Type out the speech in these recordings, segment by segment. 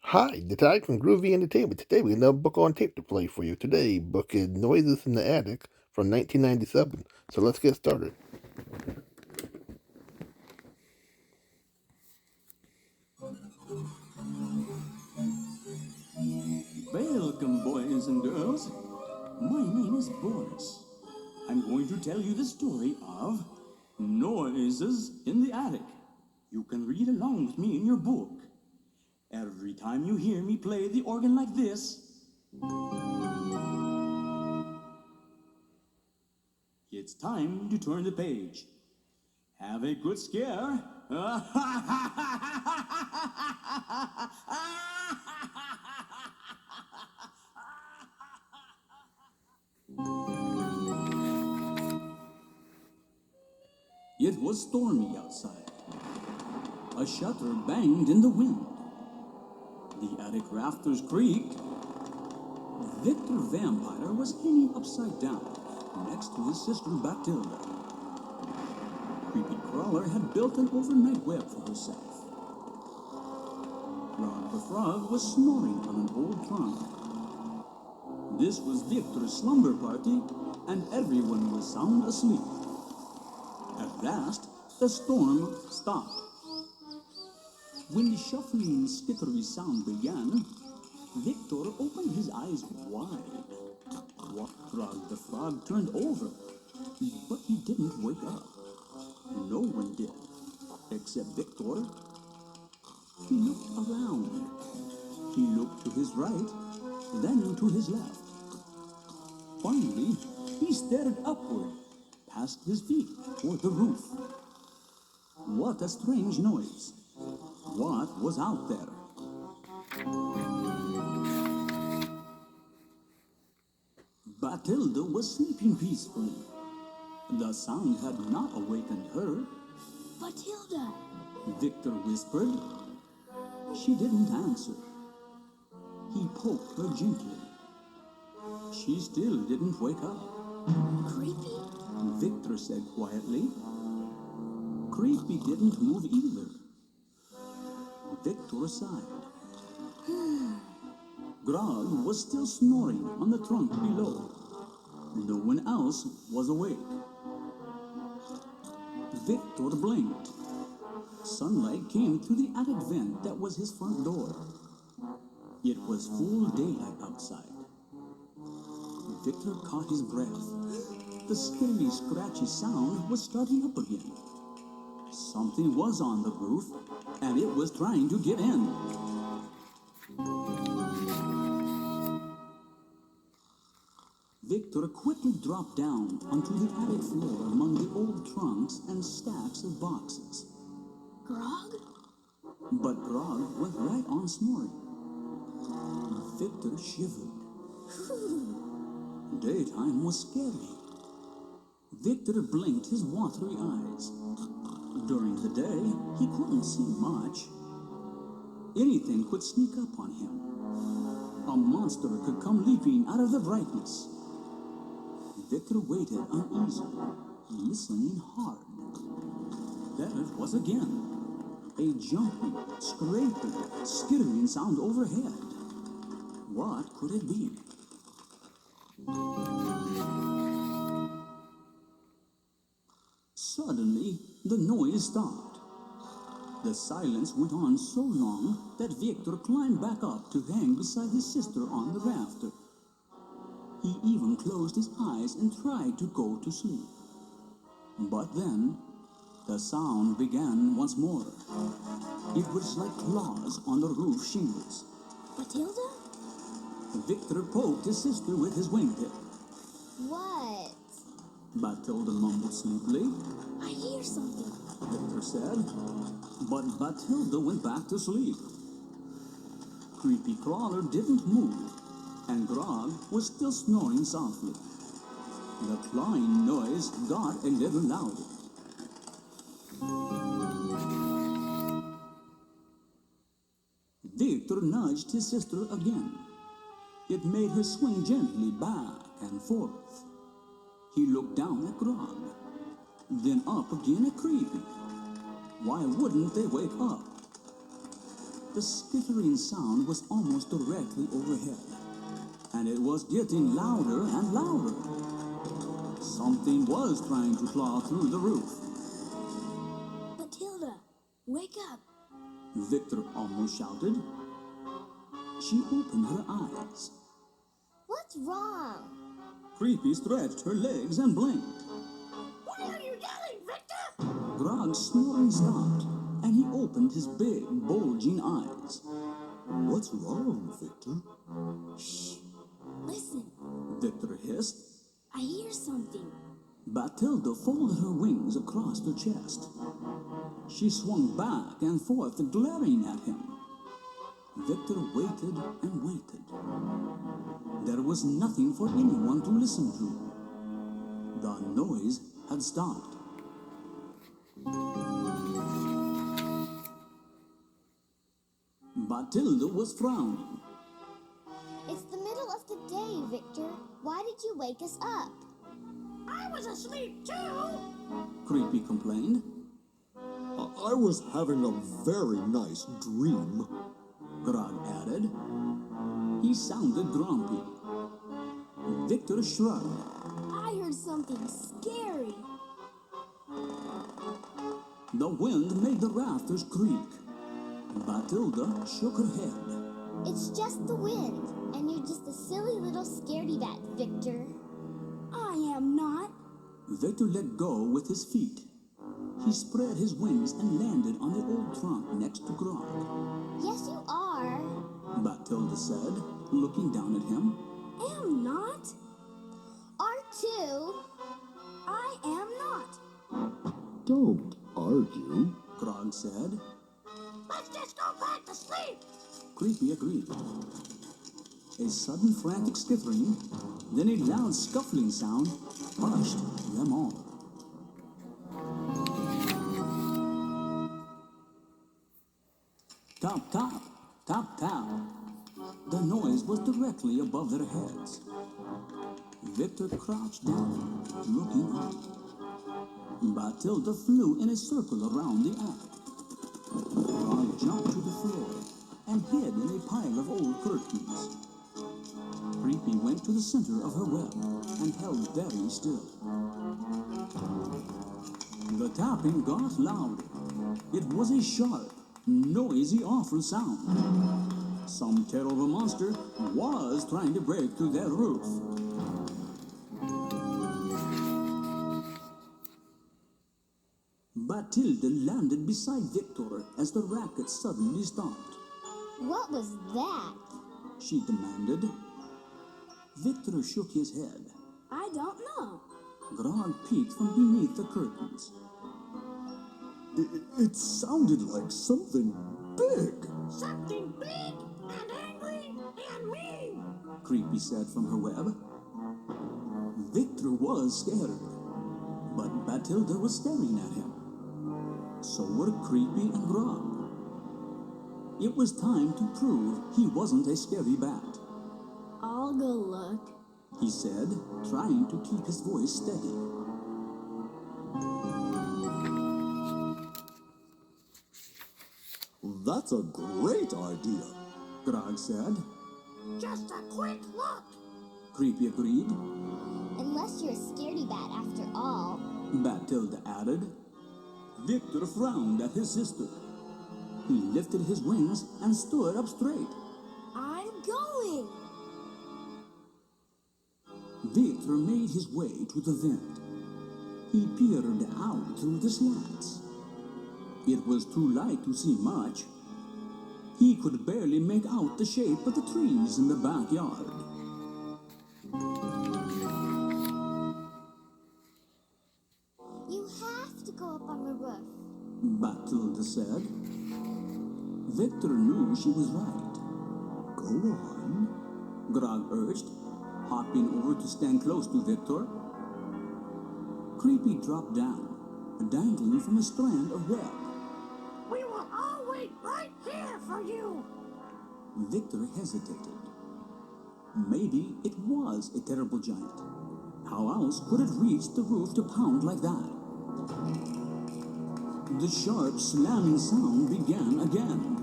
Hi, the Tide from Groovy Entertainment. Today we have another book on tape to play for you. Today book is Noises in the Attic from 1997. So let's get started. Welcome, boys and girls. My name is Boris. I'm going to tell you the story of Noises in the Attic. You can read along with me in your book. Every time you hear me play the organ like this, it's time to turn the page. Have a good scare. It was stormy outside. A shutter banged in the wind. The attic rafters creaked. Victor Vampire was hanging upside down next to his sister Bathilda. Creepy Crawler had built an overnight web for herself. Rod the Frog was snoring on an old trunk. This was Victor's slumber party, and everyone was sound asleep. At last, the storm stopped. When the shuffling, skittery sound began, Victor opened his eyes wide. Rod the Frog turned over, but he didn't wake up. No one did, except Victor. He looked around. He looked to his right, then to his left. Finally, he stared upward, past his feet, toward the roof. What a strange noise. What was out there? Bathilda was sleeping peacefully. The sound had not awakened her. Bathilda! Victor whispered. She didn't answer. He poked her gently. She still didn't wake up. Creepy? Victor said quietly. Creepy didn't move either. Victor sighed. Grog was still snoring on the trunk below. No one else was awake. Victor blinked. Sunlight came through the attic vent that was his front door. It was full daylight outside. Victor caught his breath. The scary, scratchy sound was starting up again. Something was on the roof, and it was trying to get in. Victor quickly dropped down onto the attic floor among the old trunks and stacks of boxes. Grog? But Grog went right on snoring. Victor shivered. Daytime was scary. Victor blinked his watery eyes. During the day, he couldn't see much. Anything could sneak up on him. A monster could come leaping out of the brightness. Victor waited uneasily, listening hard. There it was again. A jumping, scraping, skittering sound overhead. What could it be? Suddenly, the noise stopped. The silence went on so long that Victor climbed back up to hang beside his sister on the rafter. He even closed his eyes and tried to go to sleep. But then, the sound began once more. It was like claws on the roof shingles. Bathilda? Victor poked his sister with his wingtip. What? Bathilda mumbled sleepily. I hear something. Victor said. But Bathilda went back to sleep. Creepy Crawler didn't move, and Grog was still snoring softly. The clawing noise got a little louder. Victor nudged his sister again. It made her swing gently back and forth. He looked down at Grog, then up again at Creepy. Why wouldn't they wake up? The skittering sound was almost directly overhead, and it was getting louder and louder. Something was trying to claw through the roof. Matilda, wake up. Victor almost shouted. She opened her eyes. What's wrong? Creepy stretched her legs and blinked. Why are you yelling, Victor? Grog's snoring stopped, and he opened his big, bulging eyes. What's wrong, Victor? Shh. Listen, Victor hissed. I hear something. Batilda folded her wings across her chest. She swung back and forth, glaring at him. Victor waited and waited. There was nothing for anyone to listen to. The noise had stopped. Batilda was frowning. It's the middle of the day, Victor. Why did you wake us up? I was asleep too. Creepy complained. I was having a very nice dream. Grog added. He sounded grumpy. Victor shrugged. I heard something scary. The wind made the rafters creak. Batilda shook her head. It's just the wind, and you're just a silly little scaredy cat, Victor. I am not. Victor let go with his feet. He spread his wings and landed on the old trunk next to Grog. Yes, you are. Batilda said, looking down at him. Am not. R2. I am not. Don't argue. Grog said. Let's just go back to sleep. Creepy agreed. A sudden frantic skittering, then a loud scuffling sound hushed them all. Tap, tap, tap, tap. The noise was directly above their heads. Victor crouched down, looking up. Batilda flew in a circle around the attic. Grog jumped to the floor and hid in a pile of old curtains. Creepy went to the center of her web and held very still. The tapping got louder. It was a sharp, noisy, awful sound. Some terrible monster was trying to break through their roof. Batilda landed beside Victor as the racket suddenly stopped. What was that? She demanded. Victor shook his head. I don't know. Grog peeked from beneath the curtains. It sounded like something big. Something big and angry and mean. Creepy said from her web. Victor was scared, but Batilda was staring at him. So were Creepy and Grog. It was time to prove he wasn't a scary bat. I'll go look. He said, trying to keep his voice steady. That's a great idea. Grog said. Just a quick look. Creepy agreed. Unless you're a scaredy bat after all. Batilda added. Victor frowned at his sister. He lifted his wings and stood up straight. I'm going. Victor made his way to the vent. He peered out through the slats. It was too light to see much. He could barely make out the shape of the trees in the backyard. You have to go up on the roof. Batilda said. Victor knew she was right. Go on. Grog urged, hopping over to stand close to Victor. Creepy dropped down, dangling from a strand of web. We will all wait right here for you. Victor hesitated. Maybe it was a terrible giant. How else could it reach the roof to pound like that? The sharp slamming sound began again.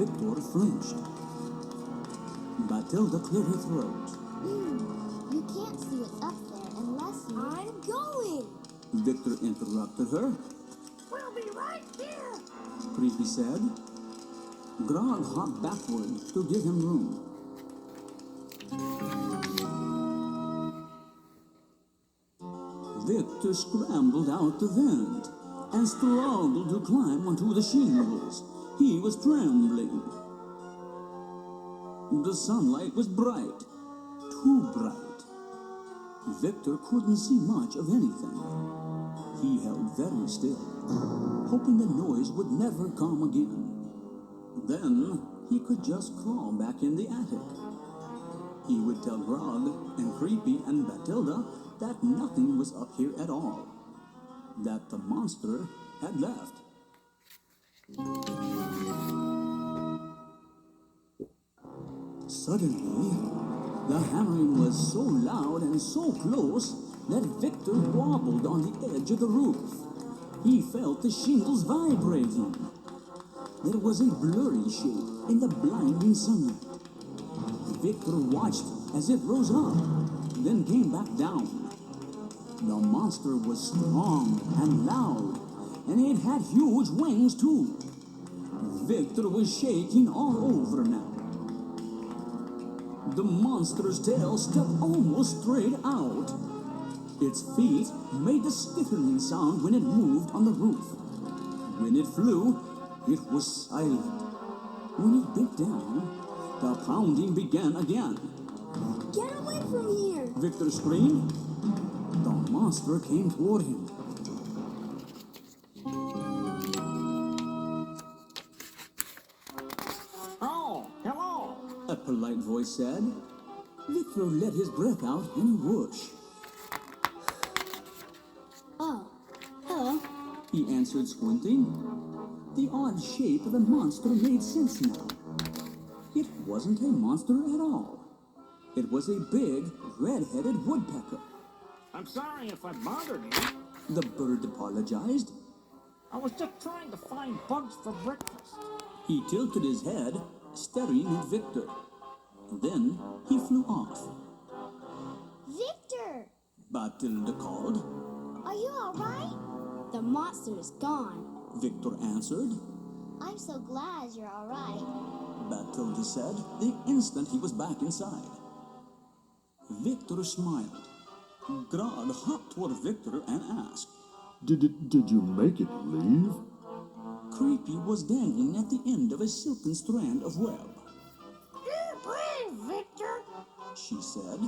Victor flinched. Batilda cleared her throat. You can't see what's up there unless you... I'm going! Victor interrupted her. We'll be right here! Creepy said. Grog hopped backward to give him room. Victor scrambled out the vent and struggled to climb onto the shingles. He was trembling. The sunlight was bright, too bright. Victor couldn't see much of anything. He held very still, hoping the noise would never come again. Then he could just crawl back in the attic. He would tell Grog and Creepy and Batilda that nothing was up here at all, that the monster had left. Suddenly, the hammering was so loud and so close that Victor wobbled on the edge of the roof. He felt the shingles vibrating. There was a blurry shape in the blinding sunlight. Victor watched as it rose up, then came back down. The monster was strong and loud, and it had huge wings too. Victor was shaking all over now. The monster's tail stuck almost straight out. Its feet made a skittering sound when it moved on the roof. When it flew, it was silent. When it bit down, the pounding began again. Get away from here! Victor screamed. The monster came toward him. Oh, hello! A polite voice said. Victor let his breath out in a whoosh. Oh, hello. He answered, squinting. The odd shape of the monster made sense now. It wasn't a monster at all. It was a big, red-headed woodpecker. I'm sorry if I bothered you. The bird apologized. I was just trying to find bugs for breakfast. He tilted his head, staring at Victor. Then he flew off. Victor! Batilda called. Are you all right? The monster is gone. Victor answered. I'm so glad you're all right. Batilda said the instant he was back inside. Victor smiled. Grog hopped toward Victor and asked. Did you make it leave? Creepy was dangling at the end of a silken strand of web. You're brave, Victor. She said.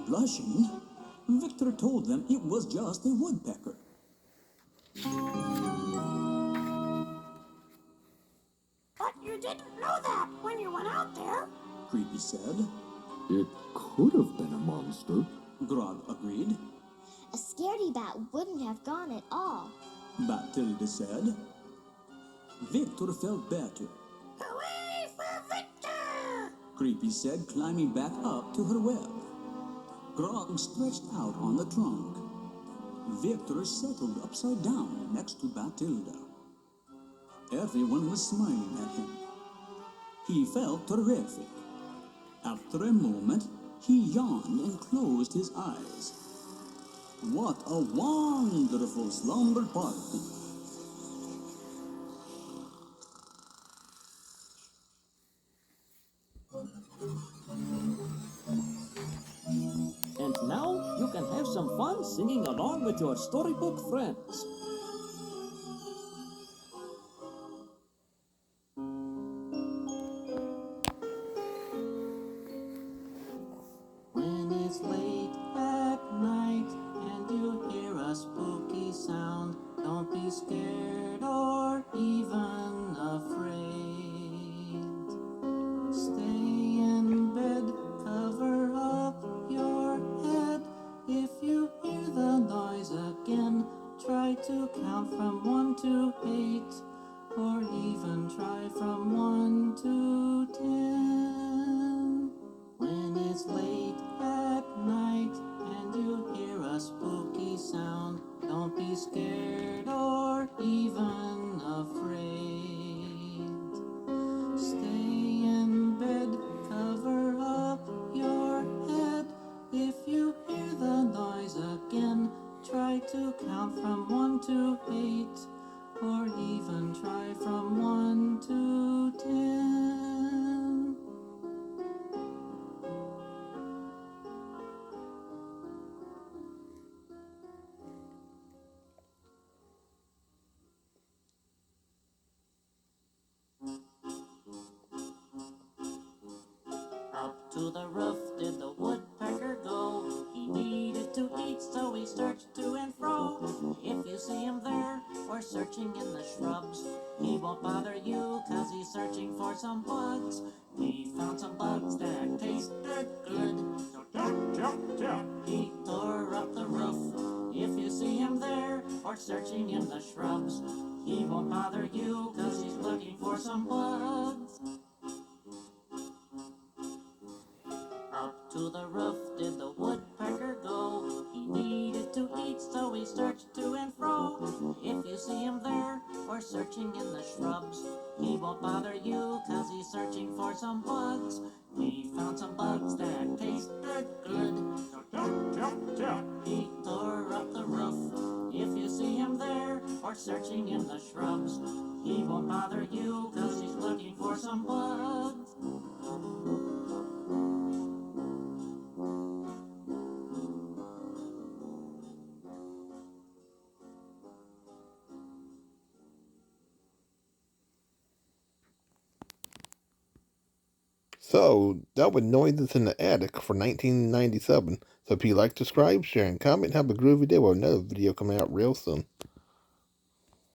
Blushing, Victor told them it was just a woodpecker. But you didn't know that when you went out there. Creepy said. It could have been a monster. Grog agreed. A scaredy bat wouldn't have gone at all. Batilda said. Victor felt better. Hooray for Victor! Creepy said, climbing back up to her web. Grog stretched out on the trunk. Victor settled upside down next to Batilda. Everyone was smiling at him. He felt terrific. After a moment, he yawned and closed his eyes. What a wonderful slumber party! And now you can have some fun singing along with your storybook friends. When it's late at night and you hear a spooky sound, don't be scared or even afraid. Stay in bed, cover up your head. If you hear the noise again, try to to the roof did the woodpecker go. He needed to eat, so he searched to and fro. If you see him there or searching in the shrubs, he won't bother you, 'cause he's searching for some bugs. He found some bugs that tasted good. So jump, jump, jump. He tore up the roof. If you see him there or searching in the shrubs, he won't bother you, 'cause he's looking for some bugs. Up to the roof did the woodpecker go. He needed to eat, so he searched to and fro. If you see him there or searching in the shrubs, he won't bother you, 'cause he's searching for some bugs. He found some bugs that tasted good. So jump, jump, jump. He tore up the roof. If you see him there or searching in the shrubs, he won't bother you, 'cause he's looking for some bugs. So, that was Noises in the Attic for 1997. So if you like, subscribe, share, and comment, have a groovy day with another video coming out real soon.